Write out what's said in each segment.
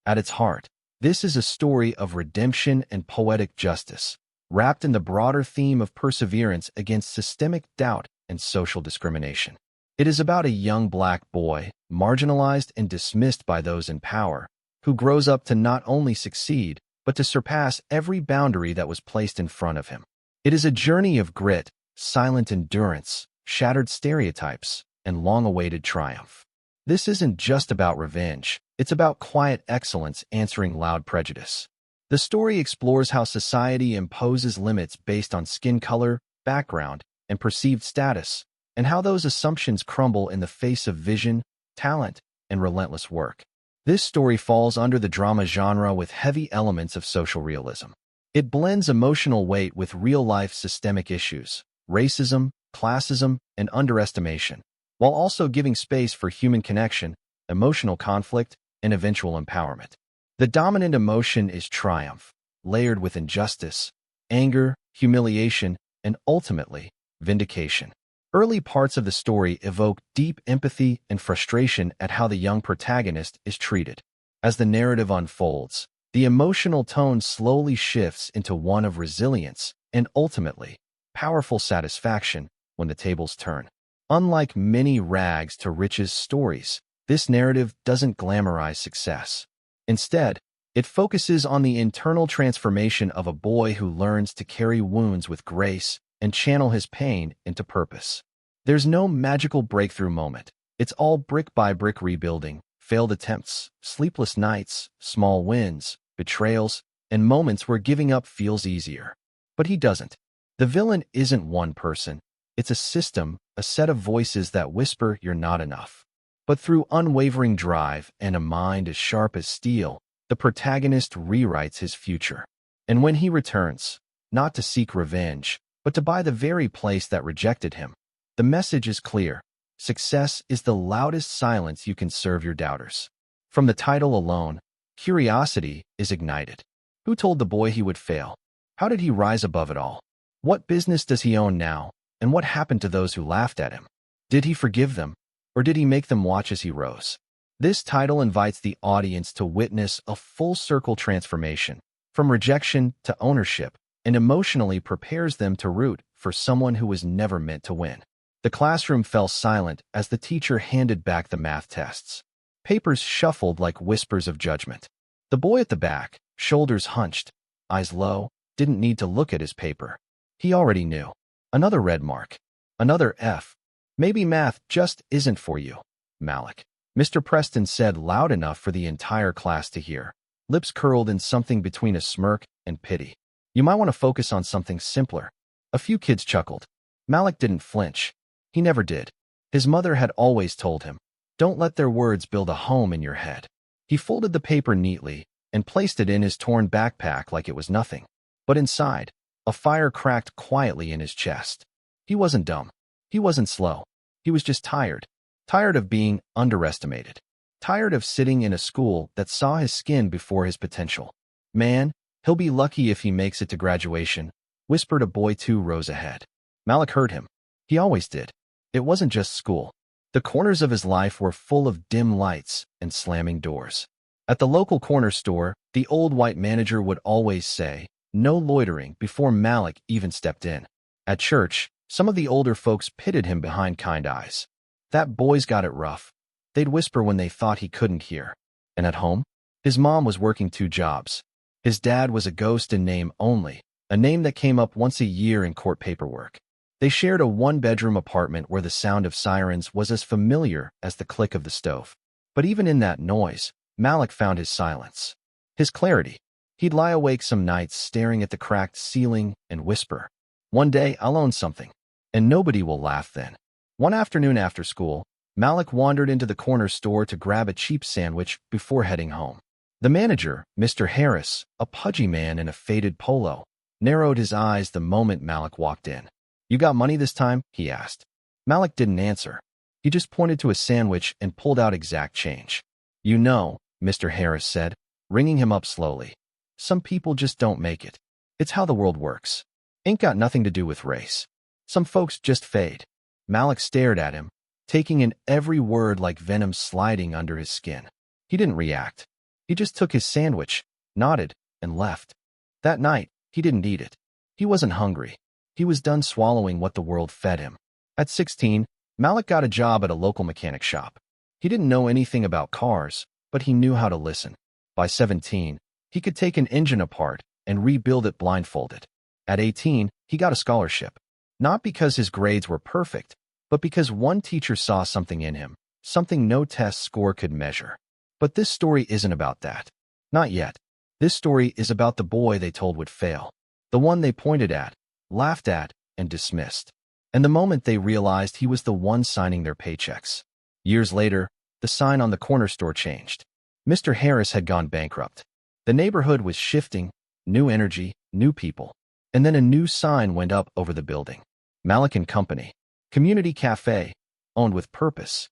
At its heart, this is a story of redemption and poetic justice, wrapped in the broader theme of perseverance against systemic doubt and social discrimination. It is about a young black boy, marginalized and dismissed by those in power, who grows up to not only succeed, but to surpass every boundary that was placed in front of him. It is a journey of grit, silent endurance, shattered stereotypes, and long-awaited triumph. This isn't just about revenge, it's about quiet excellence answering loud prejudice. The story explores how society imposes limits based on skin color, background, and perceived status, and how those assumptions crumble in the face of vision, talent, and relentless work. This story falls under the drama genre with heavy elements of social realism. It blends emotional weight with real-life systemic issues, racism, classism, and underestimation, while also giving space for human connection, emotional conflict, and eventual empowerment. The dominant emotion is triumph, layered with injustice, anger, humiliation, and ultimately, vindication. Early parts of the story evoke deep empathy and frustration at how the young protagonist is treated. As the narrative unfolds, the emotional tone slowly shifts into one of resilience and ultimately, powerful satisfaction when the tables turn. Unlike many rags to riches stories, this narrative doesn't glamorize success. Instead, it focuses on the internal transformation of a boy who learns to carry wounds with grace and channel his pain into purpose. There's no magical breakthrough moment. It's all brick-by-brick rebuilding, failed attempts, sleepless nights, small wins, betrayals, and moments where giving up feels easier. But he doesn't. The villain isn't one person. It's a system, a set of voices that whisper you're not enough. But through unwavering drive and a mind as sharp as steel, the protagonist rewrites his future. And when he returns, not to seek revenge, but to buy the very place that rejected him, the message is clear. Success is the loudest silence you can serve your doubters. From the title alone, curiosity is ignited. Who told the boy he would fail? How did he rise above it all? What business does he own now? And what happened to those who laughed at him? Did he forgive them? Or did he make them watch as he rose? This title invites the audience to witness a full-circle transformation, from rejection to ownership, and emotionally prepares them to root for someone who was never meant to win. The classroom fell silent as the teacher handed back the math tests. Papers shuffled like whispers of judgment. The boy at the back, shoulders hunched, eyes low, didn't need to look at his paper. He already knew. Another red mark. Another F. Maybe math just isn't for you, Malik. Mr. Preston said loud enough for the entire class to hear, lips curled in something between a smirk and pity. You might want to focus on something simpler. A few kids chuckled. Malik didn't flinch. He never did. His mother had always told him, don't let their words build a home in your head. He folded the paper neatly and placed it in his torn backpack like it was nothing. But inside, a fire cracked quietly in his chest. He wasn't dumb. He wasn't slow. He was just tired. Tired of being underestimated. Tired of sitting in a school that saw his skin before his potential. Man, he'll be lucky if he makes it to graduation, whispered a boy 2 rows ahead. Malik heard him. He always did. It wasn't just school. The corners of his life were full of dim lights and slamming doors. At the local corner store, the old white manager would always say, no loitering, before Malik even stepped in. At church, some of the older folks pitted him behind kind eyes. That boy's got it rough. They'd whisper when they thought he couldn't hear. And at home, his mom was working 2 jobs. His dad was a ghost in name only, a name that came up once a year in court paperwork. They shared a 1-bedroom apartment where the sound of sirens was as familiar as the click of the stove. But even in that noise, Malik found his silence. His clarity. He'd lie awake some nights staring at the cracked ceiling and whisper, one day I'll own something, and nobody will laugh then. One afternoon after school, Malik wandered into the corner store to grab a cheap sandwich before heading home. The manager, Mr. Harris, a pudgy man in a faded polo, narrowed his eyes the moment Malik walked in. You got money this time? He asked. Malik didn't answer. He just pointed to a sandwich and pulled out exact change. You know, Mr. Harris said, ringing him up slowly. Some people just don't make it. It's how the world works. Ain't got nothing to do with race. Some folks just fade. Malik stared at him, taking in every word like venom sliding under his skin. He didn't react. He just took his sandwich, nodded, and left. That night, he didn't eat it. He wasn't hungry. He was done swallowing what the world fed him. At 16, Malik got a job at a local mechanic shop. He didn't know anything about cars, but he knew how to listen. By 17, he could take an engine apart and rebuild it blindfolded. At 18, he got a scholarship. Not because his grades were perfect, but because one teacher saw something in him, something no test score could measure. But this story isn't about that. Not yet. This story is about the boy they told would fail. The one they pointed at, laughed at, and dismissed. And the moment they realized he was the one signing their paychecks. Years later, the sign on the corner store changed. Mr. Harris had gone bankrupt. The neighborhood was shifting, new energy, new people. And then a new sign went up over the building. Malik and Company. Community Cafe. Owned with purpose.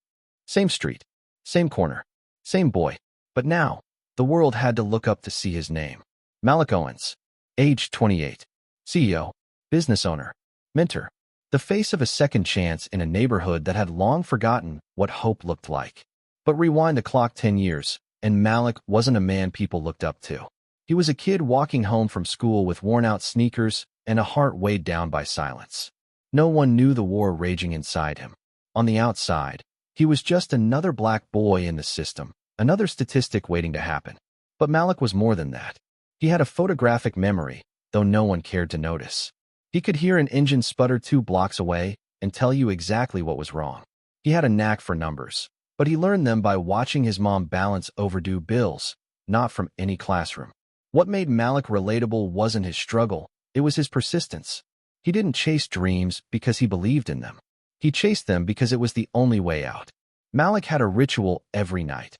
Same street. Same corner. Same boy. But now, the world had to look up to see his name. Malik Owens. Age 28. CEO. Business owner. Mentor. The face of a second chance in a neighborhood that had long forgotten what hope looked like. But rewind the clock 10 years, and Malik wasn't a man people looked up to. He was a kid walking home from school with worn-out sneakers and a heart weighed down by silence. No one knew the war raging inside him. On the outside, he was just another black boy in the system, another statistic waiting to happen. But Malik was more than that. He had a photographic memory, though no one cared to notice. He could hear an engine sputter 2 blocks away and tell you exactly what was wrong. He had a knack for numbers, but he learned them by watching his mom balance overdue bills, not from any classroom. What made Malik relatable wasn't his struggle, it was his persistence. He didn't chase dreams because he believed in them. He chased them because it was the only way out. Malik had a ritual every night.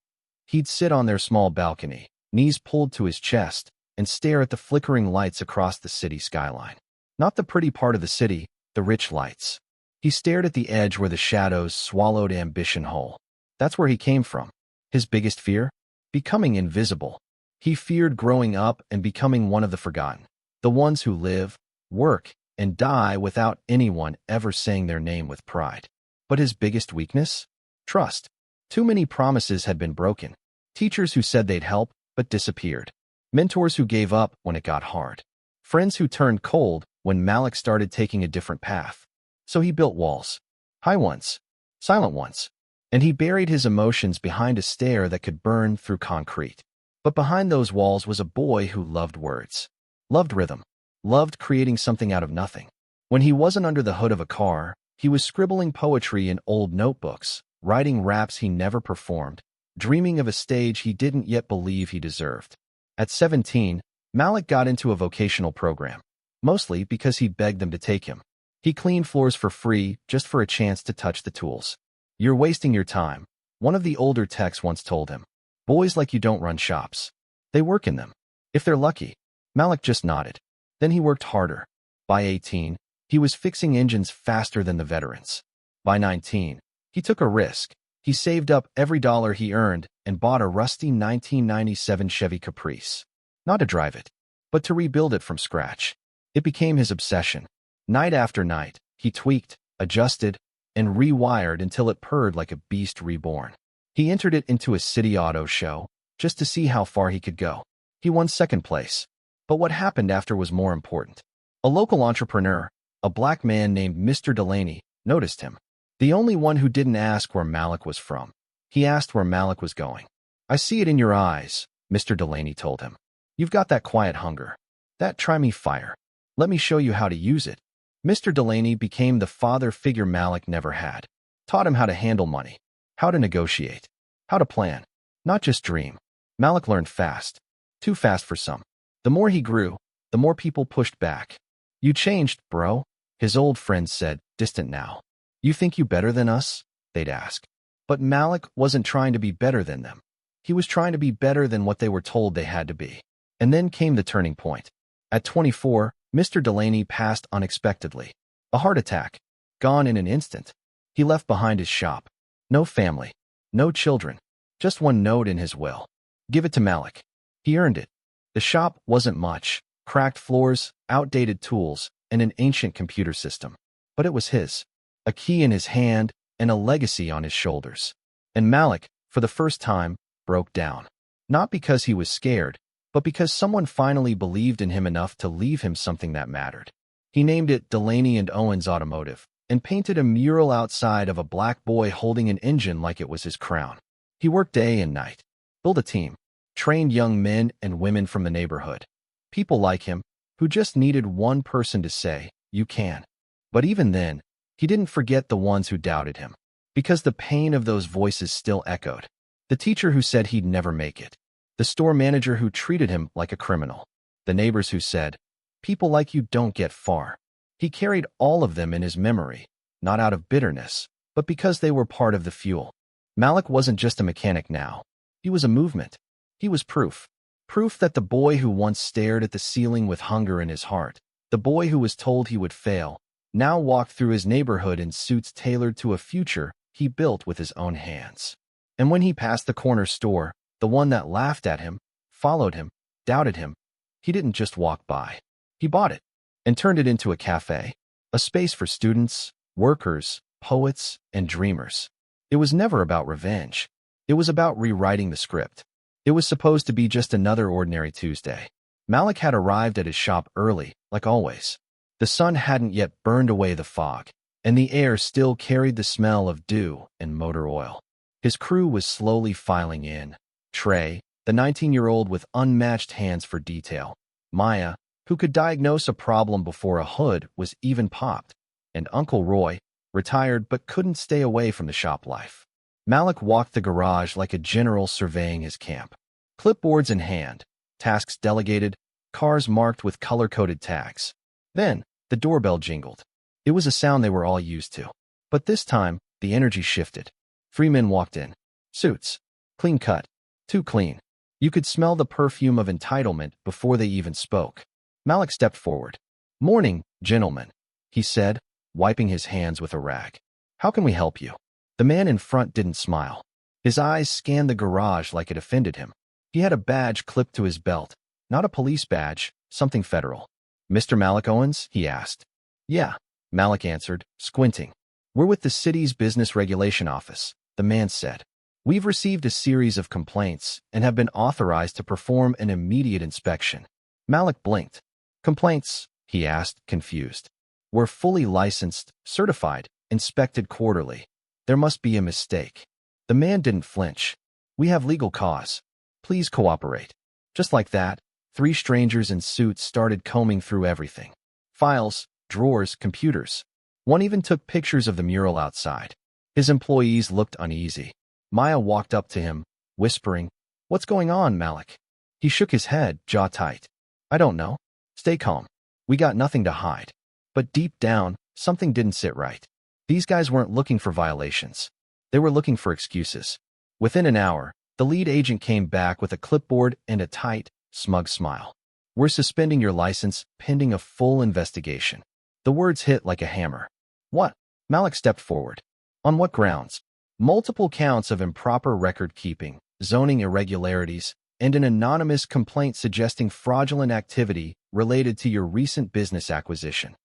He'd sit on their small balcony, knees pulled to his chest, and stare at the flickering lights across the city skyline. Not the pretty part of the city, the rich lights. He stared at the edge where the shadows swallowed ambition whole. That's where he came from. His biggest fear? Becoming invisible. He feared growing up and becoming one of the forgotten. The ones who live, work, and die without anyone ever saying their name with pride. But his biggest weakness? Trust. Too many promises had been broken. Teachers who said they'd help, but disappeared. Mentors who gave up when it got hard. Friends who turned cold when Malik started taking a different path. So he built walls. High ones. Silent ones. And he buried his emotions behind a stare that could burn through concrete. But behind those walls was a boy who loved words. Loved rhythm. Loved creating something out of nothing. When he wasn't under the hood of a car, he was scribbling poetry in old notebooks, writing raps he never performed, dreaming of a stage he didn't yet believe he deserved. At 17, Malik got into a vocational program. Mostly because he begged them to take him. He cleaned floors for free just for a chance to touch the tools. "You're wasting your time," one of the older techs once told him. "Boys like you don't run shops. They work in them. If they're lucky." Malik just nodded. Then he worked harder. By 18, he was fixing engines faster than the veterans. By 19, he took a risk. He saved up every dollar he earned and bought a rusty 1997 Chevy Caprice. Not to drive it, but to rebuild it from scratch. It became his obsession. Night after night, he tweaked, adjusted, and rewired until it purred like a beast reborn. He entered it into a city auto show, just to see how far he could go. He won second place. But what happened after was more important. A local entrepreneur, a black man named Mr. Delaney, noticed him. The only one who didn't ask where Malik was from. He asked where Malik was going. "I see it in your eyes," Mr. Delaney told him. "You've got that quiet hunger. That try me fire. Let me show you how to use it." Mr. Delaney became the father figure Malik never had. Taught him how to handle money, how to negotiate, how to plan, not just dream. Malik learned fast. Too fast for some. The more he grew, the more people pushed back. "You changed, bro," his old friends said, distant now. "You think you better than us?" they'd ask. But Malik wasn't trying to be better than them. He was trying to be better than what they were told they had to be. And then came the turning point. At 24, Mr. Delaney passed unexpectedly. A heart attack. Gone in an instant. He left behind his shop. No family. No children. Just one note in his will. Give it to Malik. He earned it. The shop wasn't much. Cracked floors, outdated tools, and an ancient computer system. But it was his. A key in his hand and a legacy on his shoulders. And Malik, for the first time, broke down. Not because he was scared, but because someone finally believed in him enough to leave him something that mattered. He named it Delaney and Owens Automotive and painted a mural outside of a black boy holding an engine like it was his crown. He worked day and night, built a team, trained young men and women from the neighborhood. People like him, who just needed one person to say, "You can." But even then, he didn't forget the ones who doubted him, because the pain of those voices still echoed. The teacher who said he'd never make it. The store manager who treated him like a criminal. The neighbors who said, "People like you don't get far." He carried all of them in his memory, not out of bitterness, but because they were part of the fuel. Malik wasn't just a mechanic now. He was a movement. He was proof. Proof that the boy who once stared at the ceiling with hunger in his heart, the boy who was told he would fail, now walked through his neighborhood in suits tailored to a future he built with his own hands. And when he passed the corner store, the one that laughed at him, followed him, doubted him, he didn't just walk by. He bought it and turned it into a cafe, a space for students, workers, poets, and dreamers. It was never about revenge. It was about rewriting the script. It was supposed to be just another ordinary Tuesday. Malik had arrived at his shop early, like always. The sun hadn't yet burned away the fog, and the air still carried the smell of dew and motor oil. His crew was slowly filing in. Trey, the 19-year-old with unmatched hands for detail. Maya, who could diagnose a problem before a hood was even popped. And Uncle Roy, retired but couldn't stay away from the shop life. Malik walked the garage like a general surveying his camp. Clipboards in hand, tasks delegated, cars marked with color-coded tags. Then, the doorbell jingled. It was a sound they were all used to. But this time, the energy shifted. 3 men walked in. Suits. Clean cut. Too clean. You could smell the perfume of entitlement before they even spoke. Malik stepped forward. "Morning, gentlemen," he said, wiping his hands with a rag. "How can we help you?" The man in front didn't smile. His eyes scanned the garage like it offended him. He had a badge clipped to his belt. Not a police badge, something federal. "Mr. Malik Owens?" he asked. "Yeah," Malik answered, squinting. "We're with the city's business regulation office," the man said. "We've received a series of complaints and have been authorized to perform an immediate inspection." Malik blinked. "Complaints?" he asked, confused. "We're fully licensed, certified, inspected quarterly. There must be a mistake." The man didn't flinch. "We have legal cause. Please cooperate." Just like that, 3 strangers in suits started combing through everything. Files, drawers, computers. One even took pictures of the mural outside. His employees looked uneasy. Maya walked up to him, whispering, "What's going on, Malik?" He shook his head, jaw tight. "I don't know. Stay calm. We got nothing to hide." But deep down, something didn't sit right. These guys weren't looking for violations. They were looking for excuses. Within an hour, the lead agent came back with a clipboard and a tight, smug smile. "We're suspending your license pending a full investigation." The words hit like a hammer. "What?" Malik stepped forward. "On what grounds?" "Multiple counts of improper record keeping, zoning irregularities, and an anonymous complaint suggesting fraudulent activity related to your recent business acquisition."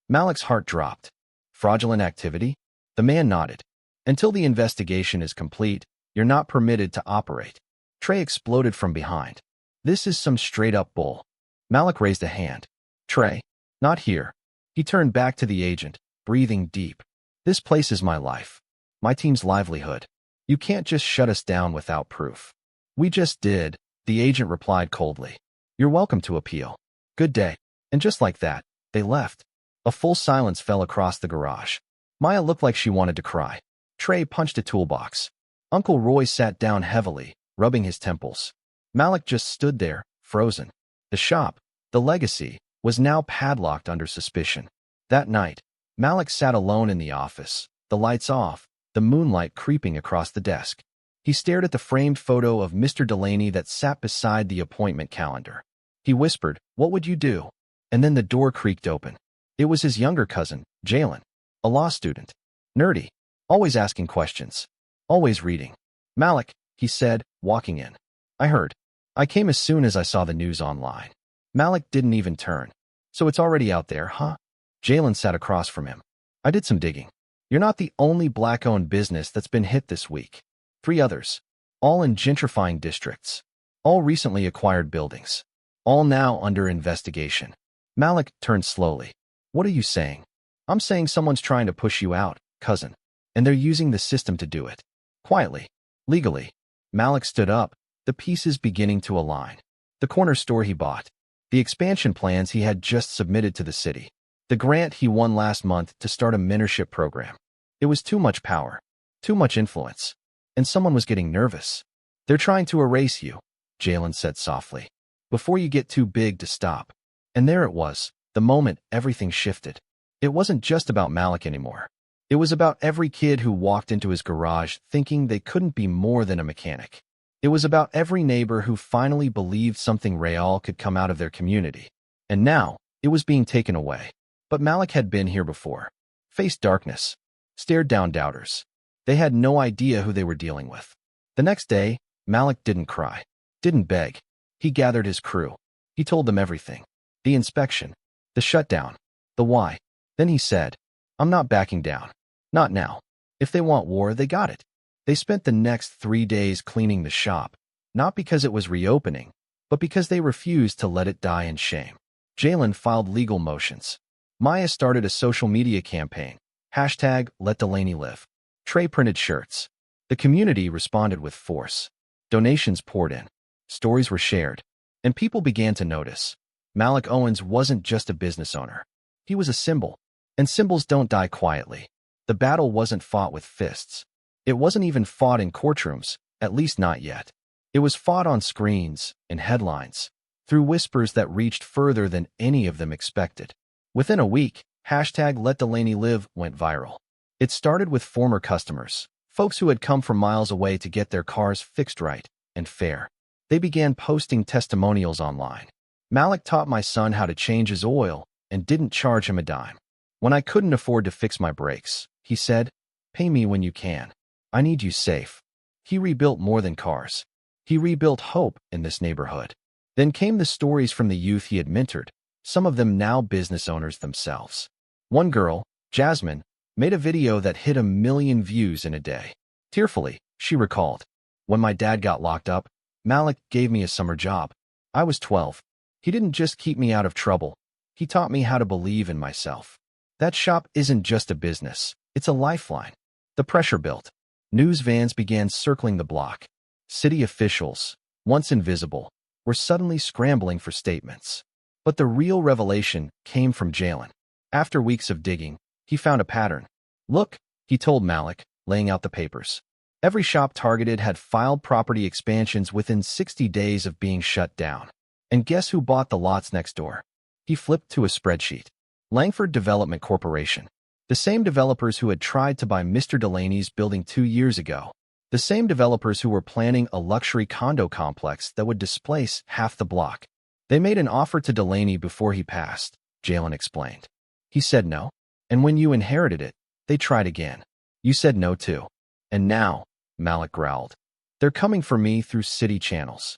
Malik's heart dropped. "Fraudulent activity?" The man nodded. "Until the investigation is complete, you're not permitted to operate." Trey exploded from behind. "This is some straight-up bull." Malik raised a hand. "Trey, not here." He turned back to the agent, breathing deep. "This place is my life. My team's livelihood. You can't just shut us down without proof." "We just did," the agent replied coldly. "You're welcome to appeal. Good day." And just like that, they left. A full silence fell across the garage. Maya looked like she wanted to cry. Trey punched a toolbox. Uncle Roy sat down heavily, rubbing his temples. Malik just stood there, frozen. The shop, the legacy, was now padlocked under suspicion. That night, Malik sat alone in the office, the lights off, the moonlight creeping across the desk. He stared at the framed photo of Mr. Delaney that sat beside the appointment calendar. He whispered, "What would you do?" And then the door creaked open. It was his younger cousin, Jalen, a law student. Nerdy, always asking questions, always reading. "Malik," he said, walking in. "I heard. I came as soon as I saw the news online." Malik didn't even turn. "So it's already out there, huh?" Jalen sat across from him. "I did some digging. You're not the only black-owned business that's been hit this week. 3 others, all in gentrifying districts." All recently acquired buildings. All now under investigation. Malik turned slowly. What are you saying? I'm saying someone's trying to push you out, cousin. And they're using the system to do it. Quietly. Legally. Malik stood up, the pieces beginning to align. The corner store he bought. The expansion plans he had just submitted to the city. The grant he won last month to start a mentorship program. It was too much power. Too much influence. And someone was getting nervous. They're trying to erase you, Jalen said softly. Before you get too big to stop. And there it was, the moment everything shifted. It wasn't just about Malik anymore. It was about every kid who walked into his garage thinking they couldn't be more than a mechanic. It was about every neighbor who finally believed something real could come out of their community. And now, it was being taken away. But Malik had been here before. Faced darkness. Stared down doubters. They had no idea who they were dealing with. The next day, Malik didn't cry. Didn't beg. He gathered his crew. He told them everything. The inspection. The shutdown. The why. Then he said, I'm not backing down. Not now. If they want war, they got it. They spent the next 3 days cleaning the shop, not because it was reopening, but because they refused to let it die in shame. Jalen filed legal motions. Maya started a social media campaign. #LetDelaney_Live. Trey printed shirts. The community responded with force. Donations poured in. Stories were shared. And people began to notice. Malik Owens wasn't just a business owner. He was a symbol. And symbols don't die quietly. The battle wasn't fought with fists. It wasn't even fought in courtrooms, at least not yet. It was fought on screens, in headlines, through whispers that reached further than any of them expected. Within a week, #LetDelaneyLive went viral. It started with former customers, folks who had come from miles away to get their cars fixed right and fair. They began posting testimonials online. Malik taught my son how to change his oil and didn't charge him a dime. When I couldn't afford to fix my brakes, he said, pay me when you can. I need you safe. He rebuilt more than cars. He rebuilt hope in this neighborhood. Then came the stories from the youth he had mentored, some of them now business owners themselves. One girl, Jasmine, made a video that hit 1 million views in a day. Tearfully, she recalled, when my dad got locked up, Malik gave me a summer job. I was 12. He didn't just keep me out of trouble. He taught me how to believe in myself. That shop isn't just a business. It's a lifeline. The pressure built. News vans began circling the block. City officials, once invisible, were suddenly scrambling for statements. But the real revelation came from Jalen. After weeks of digging, he found a pattern. Look, he told Malik, laying out the papers. Every shop targeted had filed property expansions within 60 days of being shut down. And guess who bought the lots next door? He flipped to a spreadsheet. Langford Development Corporation. The same developers who had tried to buy Mr. Delaney's building 2 years ago. The same developers who were planning a luxury condo complex that would displace half the block. They made an offer to Delaney before he passed, Jalen explained. He said no. And when you inherited it, they tried again. You said no too. And now, Malik growled, they're coming for me through city channels.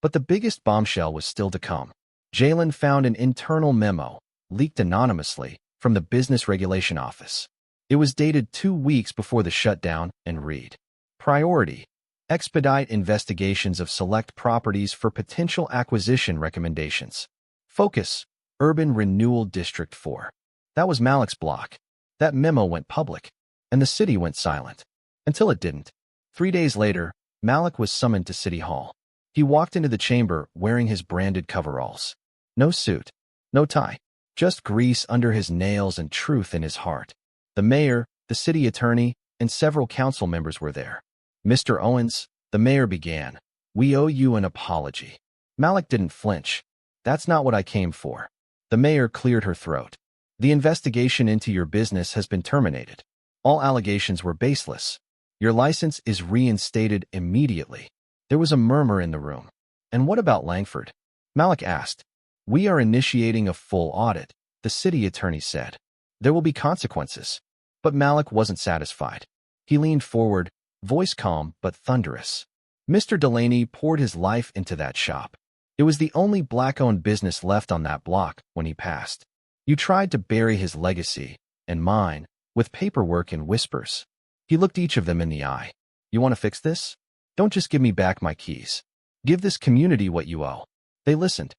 But the biggest bombshell was still to come. Jalen found an internal memo, leaked anonymously, from the Business Regulation Office. It was dated 2 weeks before the shutdown and read, Priority. Expedite investigations of select properties for potential acquisition recommendations. Focus. Urban Renewal District 4. That was Malik's block. That memo went public. And the city went silent. Until it didn't. 3 days later, Malik was summoned to City Hall. He walked into the chamber wearing his branded coveralls. No suit. No tie. Just grease under his nails and truth in his heart. The mayor, the city attorney, and several council members were there. Mr. Owens, the mayor began, we owe you an apology. Malik didn't flinch. That's not what I came for. The mayor cleared her throat. The investigation into your business has been terminated. All allegations were baseless. Your license is reinstated immediately. There was a murmur in the room. And what about Langford? Malik asked. We are initiating a full audit, the city attorney said. There will be consequences. But Malik wasn't satisfied. He leaned forward, voice calm but thunderous. Mr. Delaney poured his life into that shop. It was the only black-owned business left on that block when he passed. You tried to bury his legacy, and mine, with paperwork and whispers. He looked each of them in the eye. You want to fix this? Don't just give me back my keys. Give this community what you owe. They listened.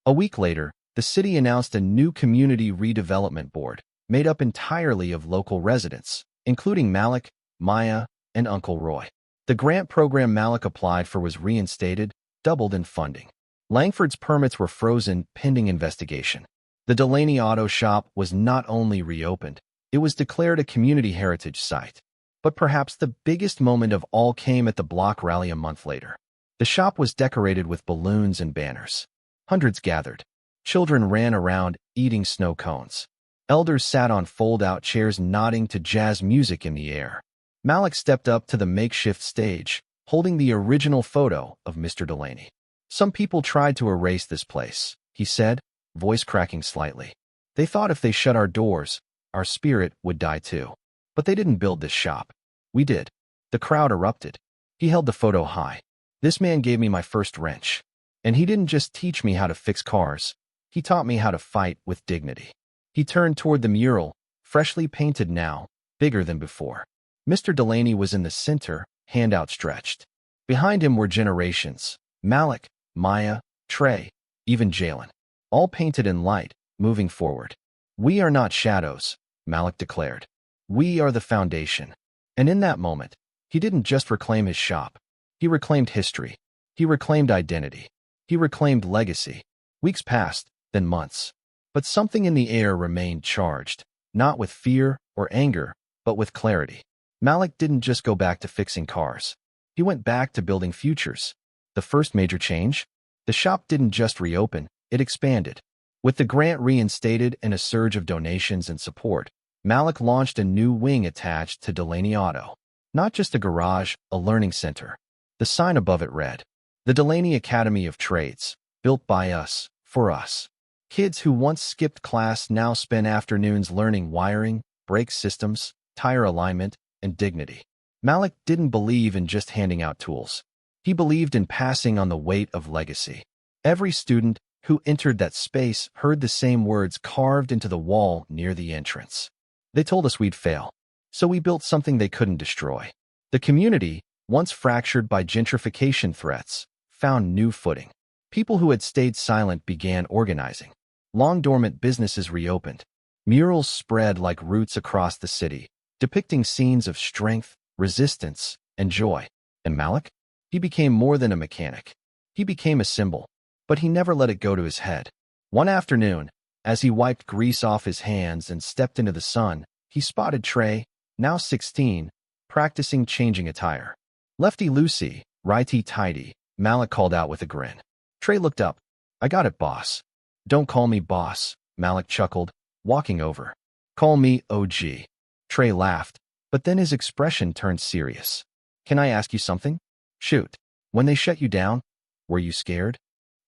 A week later, the city announced a new community redevelopment board, made up entirely of local residents, including Malik, Maya, and Uncle Roy. The grant program Malik applied for was reinstated, doubled in funding. Langford's permits were frozen pending investigation. The Delaney Auto Shop was not only reopened, it was declared a community heritage site. But perhaps the biggest moment of all came at the block rally a month later. The shop was decorated with balloons and banners. Hundreds gathered. Children ran around, eating snow cones. Elders sat on fold-out chairs nodding to jazz music in the air. Malik stepped up to the makeshift stage, holding the original photo of Mr. Delaney. Some people tried to erase this place, he said, voice cracking slightly. They thought if they shut our doors, our spirit would die too. But they didn't build this shop. We did. The crowd erupted. He held the photo high. This man gave me my first wrench. And he didn't just teach me how to fix cars. He taught me how to fight with dignity. He turned toward the mural, freshly painted now, bigger than before. Mr. Delaney was in the center, hand outstretched. Behind him were generations: Malik, Maya, Trey, even Jalen. All painted in light, moving forward. We are not shadows, Malik declared. We are the foundation. And in that moment, he didn't just reclaim his shop. He reclaimed history. He reclaimed identity. He reclaimed legacy. Weeks passed, then months. But something in the air remained charged, not with fear or anger, but with clarity. Malik didn't just go back to fixing cars. He went back to building futures. The first major change? The shop didn't just reopen, it expanded. With the grant reinstated and a surge of donations and support, Malik launched a new wing attached to Delaney Auto. Not just a garage, a learning center. The sign above it read, "The Delaney Academy of Trades, built by us, for us." Kids who once skipped class now spend afternoons learning wiring, brake systems, tire alignment, and dignity. Malik didn't believe in just handing out tools. He believed in passing on the weight of legacy. Every student who entered that space heard the same words carved into the wall near the entrance. They told us we'd fail, so we built something they couldn't destroy. The community, once fractured by gentrification threats, found new footing. People who had stayed silent began organizing. Long-dormant businesses reopened. Murals spread like roots across the city, depicting scenes of strength, resistance, and joy. And Malik? He became more than a mechanic. He became a symbol, but he never let it go to his head. One afternoon, as he wiped grease off his hands and stepped into the sun, he spotted Trey, now 16, practicing changing a tire. "Lefty loosey, righty tighty," Malik called out with a grin. Trey looked up. "I got it, boss." "Don't call me boss," Malik chuckled, walking over. "Call me OG." Trey laughed, but then his expression turned serious. "Can I ask you something?" "Shoot. When they shut you down, were you scared?"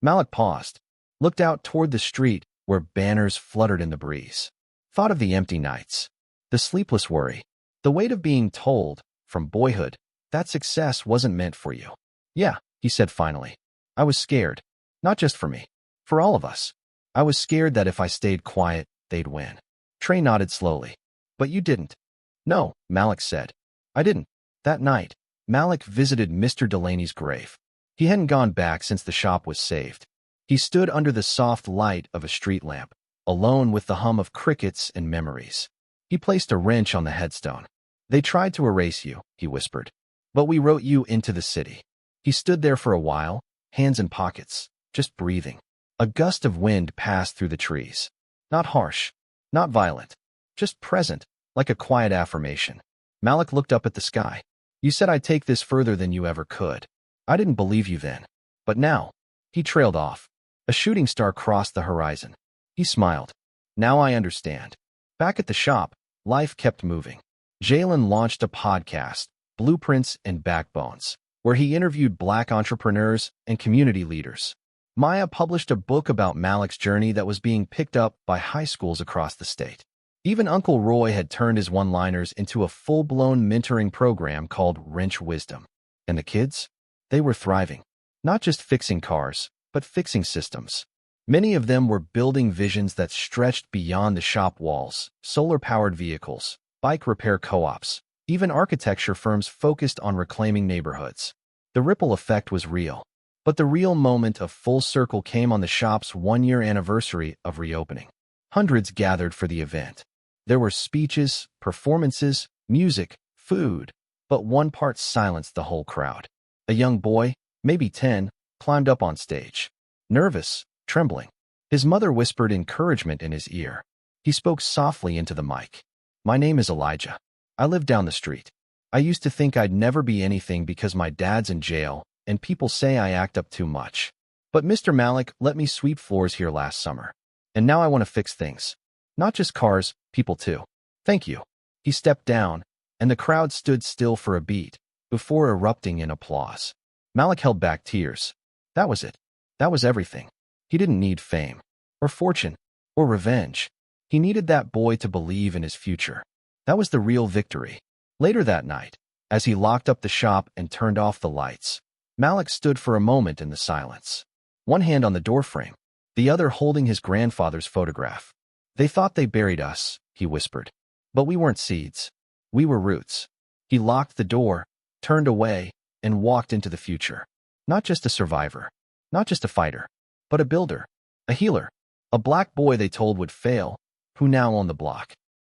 Malik paused, looked out toward the street where banners fluttered in the breeze. Thought of the empty nights, the sleepless worry, the weight of being told, from boyhood, that success wasn't meant for you. "Yeah," he said finally. "I was scared. Not just for me. For all of us. I was scared that if I stayed quiet, they'd win." Trey nodded slowly. "But you didn't." "No," Malik said. "I didn't." That night, Malik visited Mr. Delaney's grave. He hadn't gone back since the shop was saved. He stood under the soft light of a street lamp, alone with the hum of crickets and memories. He placed a wrench on the headstone. "They tried to erase you," he whispered. "But we wrote you into the city." He stood there for a while, hands in pockets, just breathing. A gust of wind passed through the trees. Not harsh, not violent, just present, like a quiet affirmation. Malik looked up at the sky. "You said I'd take this further than you ever could. I didn't believe you then. But now." He trailed off. A shooting star crossed the horizon. He smiled. "Now I understand." Back at the shop, life kept moving. Jalen launched a podcast, Blueprints and Backbones, where he interviewed Black entrepreneurs and community leaders. Maya published a book about Malik's journey that was being picked up by high schools across the state. Even Uncle Roy had turned his one-liners into a full-blown mentoring program called Wrench Wisdom. And the kids? They were thriving. Not just fixing cars, but fixing systems. Many of them were building visions that stretched beyond the shop walls: solar-powered vehicles, bike repair co-ops, even architecture firms focused on reclaiming neighborhoods. The ripple effect was real. But the real moment of full circle came on the shop's one-year anniversary of reopening. Hundreds gathered for the event. There were speeches, performances, music, food, but one part silenced the whole crowd. A young boy, maybe 10, climbed up on stage. Nervous, trembling. His mother whispered encouragement in his ear. He spoke softly into the mic. "My name is Elijah. I live down the street. I used to think I'd never be anything because my dad's in jail, and people say I act up too much. But Mr. Malik let me sweep floors here last summer. And now I want to fix things. Not just cars, people too. Thank you." He stepped down, and the crowd stood still for a beat, before erupting in applause. Malik held back tears. That was it. That was everything. He didn't need fame, or fortune, or revenge. He needed that boy to believe in his future. That was the real victory. Later that night, as he locked up the shop and turned off the lights, Malik stood for a moment in the silence. One hand on the doorframe, the other holding his grandfather's photograph. "They thought they buried us," he whispered. "But we weren't seeds. We were roots." He locked the door, turned away, and walked into the future. Not just a survivor, not just a fighter, but a builder, a healer, a black boy they told would fail, who now owned the block.